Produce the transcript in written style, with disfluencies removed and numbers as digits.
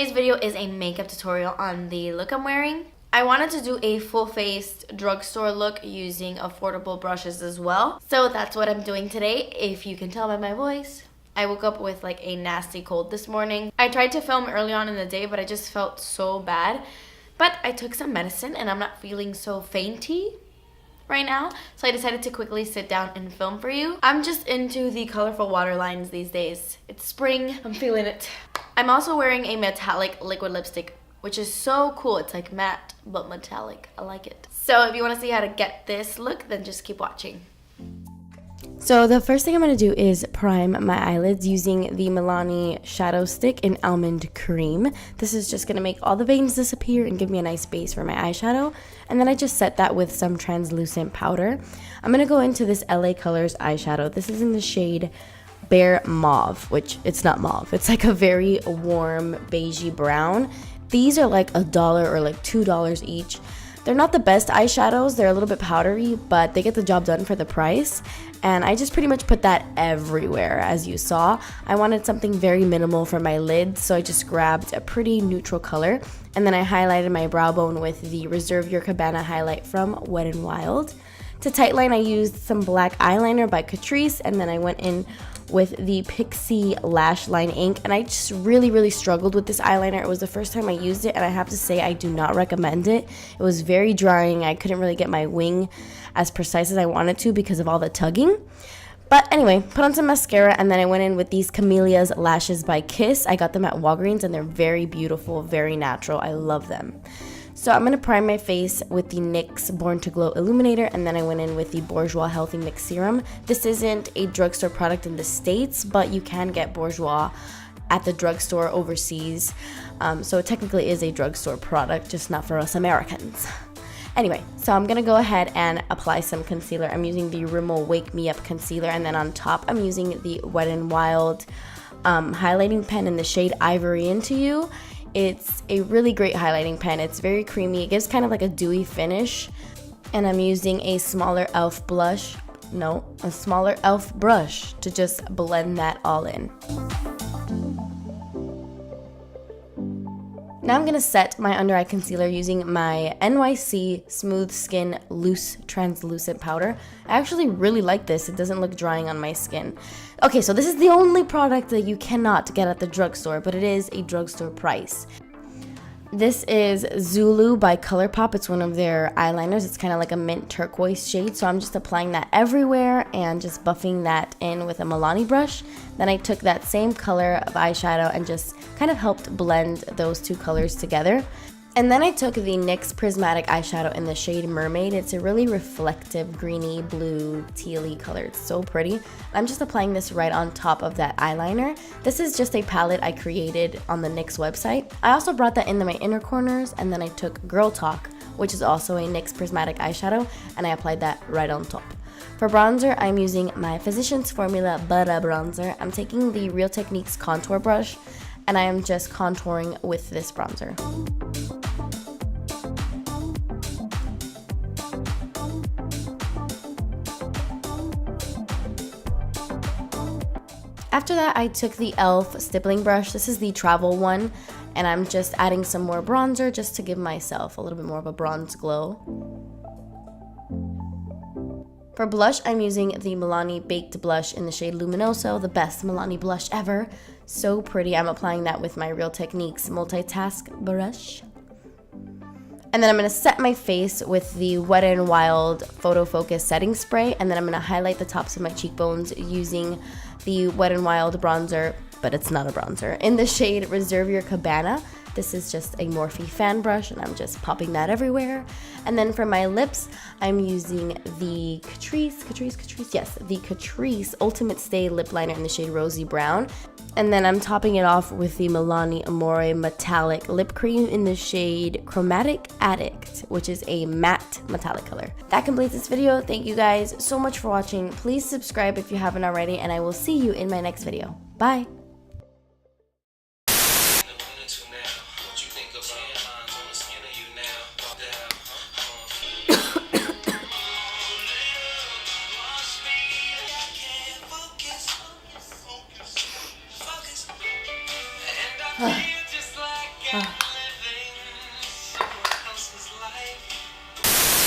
Today's video is a makeup tutorial on the look I'm wearing. I wanted to do a full-faced drugstore look using affordable brushes as well. So that's what I'm doing today, if you can tell by my voice. I woke up with like a nasty cold this morning. I tried to film early on in the day, but I just felt so bad. But I took some medicine and I'm not feeling so fainty right now, so I decided to quickly sit down and film for you. I'm just into the colorful waterlines these days. It's spring, I'm feeling it. I'm also wearing a metallic liquid lipstick, which is so cool. It's like matte but metallic. I like it. So if you want to see how to get this look, then just keep watching. So the first thing I'm going to do is prime my eyelids using the Milani Shadow Stick in Almond Cream. This is just going to make all the veins disappear and give me a nice base for my eyeshadow. And then I just set that with some translucent powder. I'm going to go into this LA Colors eyeshadow. This is in the shade Bare Mauve, which it's not mauve. It's like a very warm beigey brown. These are like $1 or like $2 each. They're not the best eyeshadows. They're a little bit powdery, but they get the job done for the price. And I just pretty much put that everywhere, as you saw. I wanted something very minimal for my lids, so I just grabbed a pretty neutral color. And then I highlighted my brow bone with the Reserve Your Cabana highlight from Wet n Wild. To tightline, I used some black eyeliner by Catrice, and then I went in with the Pixie Lash Line ink, and I just really struggled with this eyeliner. It was the first time I used it, and I have to say I do not recommend it. It was very drying. I couldn't really get my wing as precise as I wanted to because of all the tugging. But anyway, put on some mascara, and then I went in with these Camellia's Lashes by Kiss. I got them at Walgreens, and they're very beautiful, very natural. I love them. So I'm going to prime my face with the NYX Born to Glow Illuminator, and then I went in with the Bourjois Healthy Mix Serum. This isn't a drugstore product in the States, but you can get Bourjois at the drugstore overseas. So it technically is a drugstore product, just not for us Americans. Anyway, so I'm going to go ahead and apply some concealer. I'm using the Rimmel Wake Me Up Concealer, and then on top I'm using the Wet n Wild highlighting pen in the shade Ivory Into You. It's a really great highlighting pen. It's very creamy. It gives kind of like a dewy finish. And I'm using a smaller e.l.f. brush to just blend that all in. Now I'm going to set my under eye concealer using my NYC Smooth Skin Loose Translucent Powder. I actually really like this. It doesn't look drying on my skin. Okay, so this is the only product that you cannot get at the drugstore, but it is a drugstore price. This is Zulu by ColourPop. It's one of their eyeliners. It's kind of like a mint turquoise shade, so I'm just applying that everywhere and just buffing that in with a Milani brush. Then I took that same color of eyeshadow and just kind of helped blend those two colors together. And then I took the NYX Prismatic eyeshadow in the shade Mermaid. It's a really reflective greeny blue tealy color. It's so pretty. I'm just applying this right on top of that eyeliner. This is just a palette I created on the NYX website. I also brought that into my inner corners, and then I took Girl Talk, which is also a NYX Prismatic eyeshadow, and I applied that right on top. For bronzer, I'm using my Physicians Formula Butter Bronzer. I'm taking the Real Techniques contour brush, and I am just contouring with this bronzer. After that, I took the e.l.f. stippling brush. This is the travel one, and I'm just adding some more bronzer just to give myself a little bit more of a bronze glow. For blush, I'm using the Milani Baked Blush in the shade Luminoso, the best Milani blush ever. So pretty. I'm applying that with my Real Techniques Multitask brush. And then I'm going to set my face with the Wet n Wild Photo Focus Setting Spray. And then I'm going to highlight the tops of my cheekbones using the Wet n Wild bronzer, but it's not a bronzer, in the shade Reserve Your Cabana. This is just a Morphe fan brush, and I'm just popping that everywhere. And then for my lips, I'm using the Catrice Ultimate Stay Lip Liner in the shade Rosy Brown. And then I'm topping it off with the Milani Amore Metallic Lip Cream in the shade Chromatic Addict, which is a matte metallic color. That completes this video. Thank you guys so much for watching. Please subscribe if you haven't already, and I will see you in my next video. Bye! Oh.